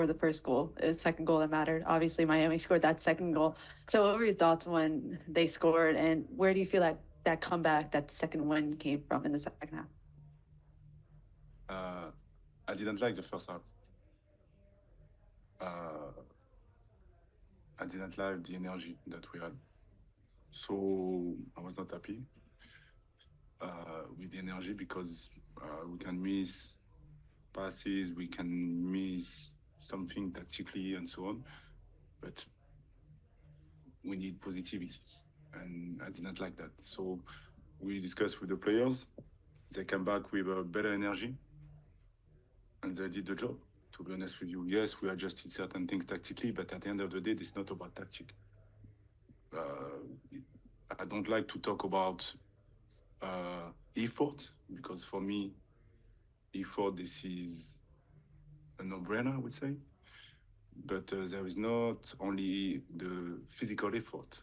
score the first goal. The second goal that mattered. Obviously, Miami scored that second goal. So what were your thoughts when they scored, and where do you feel like that comeback, that second win came from in the second half? Uh, I didn't like the first half. Uh, I didn't like the energy that we had. So I was not happy with the energy because we can miss passes, we can miss something tactically and so on. But we need positivity. And I didn't like that. So we discussed with the players. They came back with a better energy and they did the job. To be honest with you, yes, we adjusted certain things tactically, but at the end of the day, it's not about tactic. I don't like to talk about effort because for me, effort this is a no-brainer, I would say. But there is not only the physical effort.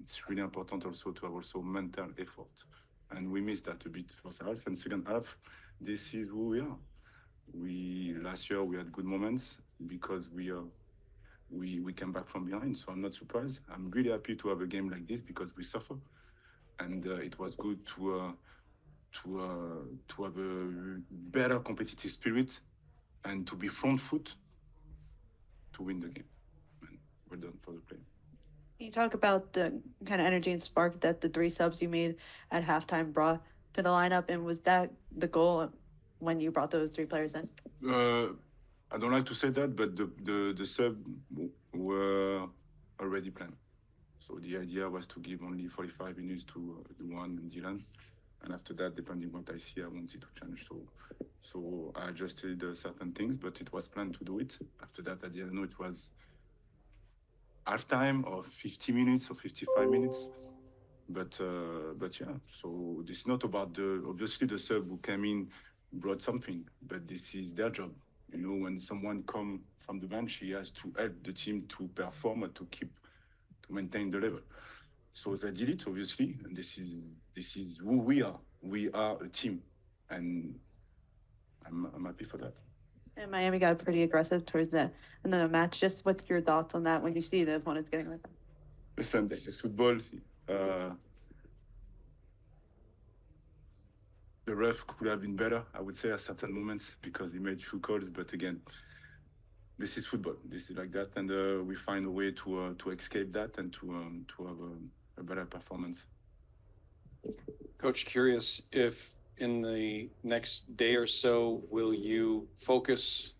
It's really important also to have also mental effort, and we missed that a bit first half and second half. This is who we are. We last year we had good moments because we came back from behind. So I'm not surprised. I'm really happy to have a game like this because we suffer, and it was good to have a better competitive spirit and to be front foot to win the game. And well done for the play. Can you talk about the kind of energy and spark that the three subs you made at halftime brought to the lineup, and was that the goal when you brought those three players in? Uh, I don't like to say that, but the sub were already planned. So the idea was to give only 45 minutes to Duan and Dylan, and after that, depending what I see, I wanted to change. So I adjusted certain things, but it was planned to do it. After that, I didn't know it was half time or 50 minutes or 55 minutes. But yeah, so this is not about the obviously the sub who came in brought something, but this is their job. You know, when someone come from the bench, he has to help the team to perform and to maintain the level. So they did it obviously, and this is who we are. We are a team, and I'm happy for that. And Miami got pretty aggressive towards the end of the match. Just what's your thoughts on that when you see the opponents getting like that? Listen, this is football. Uh, the ref could have been better, I would say, at certain moments because he made few calls. But again, this is football. This is like that, and we find a way to escape that and to have a better performance. Coach, curious if in the next day or so, will you focus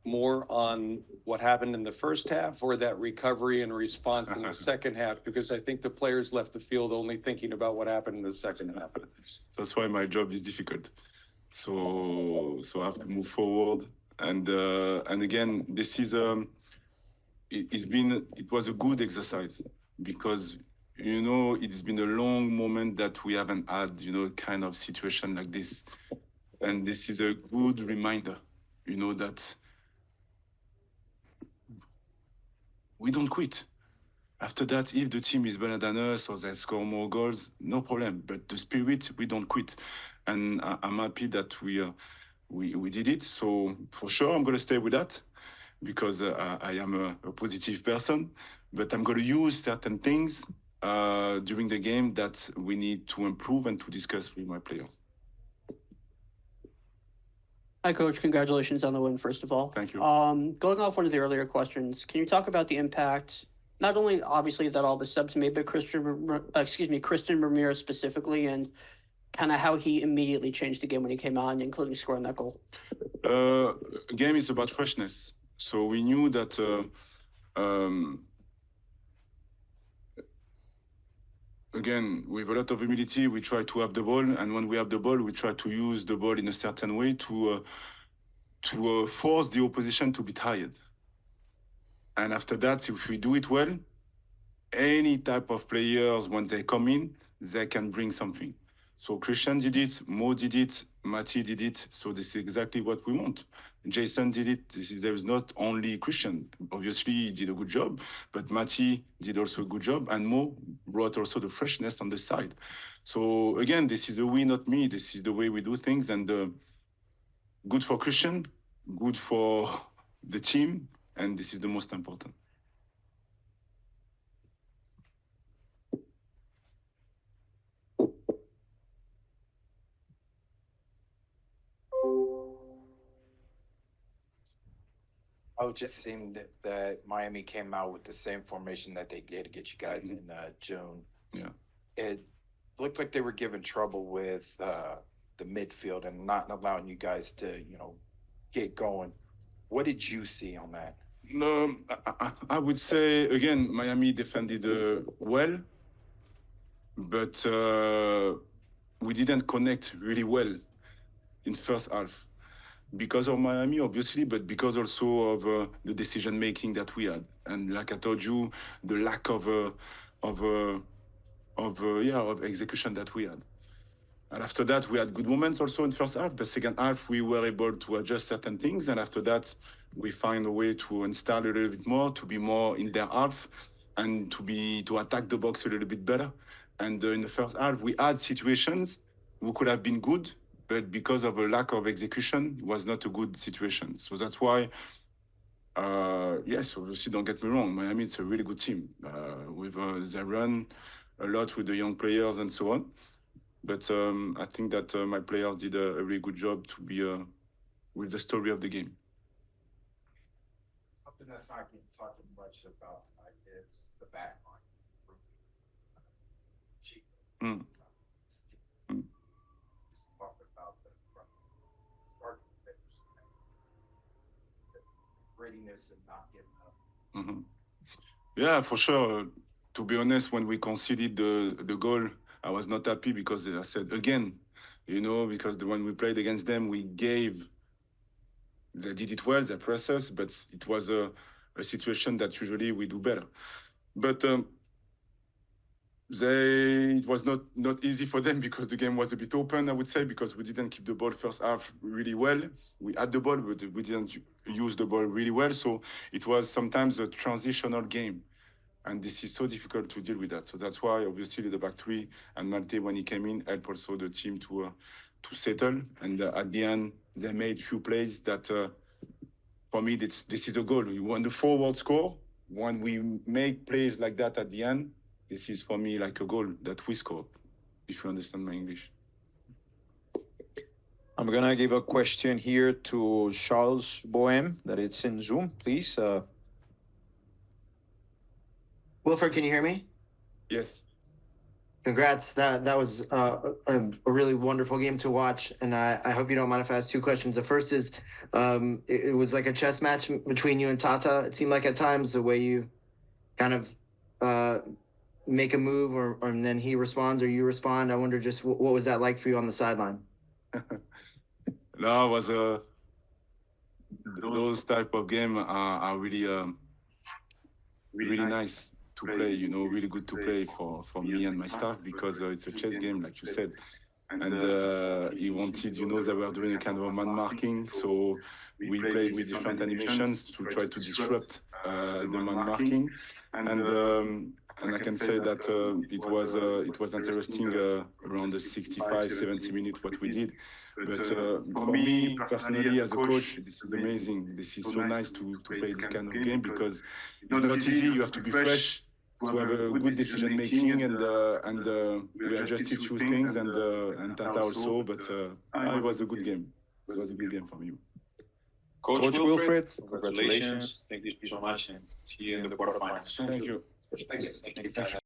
more on what happened in the first half or that recovery and response in the second half? Because I think the players left the field only thinking about what happened in the second half. That's why my job is difficult. So I have to move forward, and again, this is it was a good exercise because it's been a long moment that we haven't had kind of situation like this, and this is a good reminder that we don't quit. After that, if the team is better than us or they score more goals, no problem. But the spirit, we don't quit, and I'm happy that we did it. So for sure, I'm gonna stay with that because I am a positive person. But I'm gonna use certain things during the game that we need to improve and to discuss with my players. Hi, Coach. Congratulations on the win, first of all. Thank you. Going off one of the earlier questions, can you talk about the impact, not only obviously that all the subs made, but Christian Ramirez specifically, and kind of how he immediately changed the game when he came on, including scoring that goal? Game is about freshness. So we knew that again, with a lot of humility, we try to have the ball, and when we have the ball, we try to use the ball in a certain way to force the opposition to be tired. And after that, if we do it well, any type of players, when they come in, they can bring something. So Christian did it, Mo did it, Mati did it. So this is exactly what we want. Jason did it. There is not only Christian. Obviously, he did a good job, but Mati did also a good job, and Mo brought also the freshness on the side. So again, this is a we, not me. This is the way we do things, and good for Christian, good for the team, and this is the most important. It just seemed that Miami came out with the same formation that they did to get you guys in June. Yeah. It looked like they were giving trouble with the midfield and not allowing you guys to, get going. What did you see on that? No, I would say, again, Miami defended well, but we didn't connect really well in first half. Because of Miami, obviously, but because also of the decision making that we had, and like I told you, the lack of execution that we had. And after that, we had good moments also in first half. But second half, we were able to adjust certain things, and after that, we find a way to install a little bit more, to be more in their half, and to attack the box a little bit better. And in the first half, we had situations who could have been good, but because of a lack of execution, it was not a good situation. So that's why, yes, obviously, don't get me wrong, Miami, it's a really good team. With they run a lot with the young players and so on. But I think that my players did a really good job to be with the story of the game. Something that's not getting talked much about tonight is the back line. Mm. Talk about the start to finish, readiness and not giving up. Mm-hmm. Yeah, for sure. To be honest, when we conceded the goal, I was not happy because I said again, because when we played against them, they did it well, they pressed us, but it was a situation that usually we do better. But it was not easy for them because the game was a bit open, I would say, because we didn't keep the ball first half really well. We had the ball, but we didn't use the ball really well. So it was sometimes a transitional game. And this is so difficult to deal with that. So that's why, obviously, the back three and Malte, when he came in, helped also the team to settle. And at the end, they made few plays that, for me, this is a goal. You want the forward score. When we make plays like that at the end, this is for me like a goal that we scored, if you understand my English. I'm going to give a question here to Charles Bohem, that it's in Zoom, please. Wilfried, can you hear me? Yes. Congrats. That was a really wonderful game to watch, and I hope you don't mind if I ask two questions. The first is, it was like a chess match between you and Tata. It seemed like at times the way you kind of make a move, or and then he responds or you respond. I wonder just what was that like for you on the sideline? No, it was those type of game are really really nice to play, really good to play for me and my staff, because it's a chess game, like you said. And he wanted, they were doing a kind of a man marking, so we played with different animations to try to disrupt the man marking. And I can say that it was interesting around the 65, 70 minutes what we did. But for me personally, as a coach, this is amazing. This is so nice to play this kind of game, because it's not easy. You have to be fresh to have a good decision making, and we adjusted few things, and Tata also. But it was a good game. It was a good game for me. Coach Wilfried, congratulations. Thank you so much, and see you in the quarterfinals. Thank you. Thank you.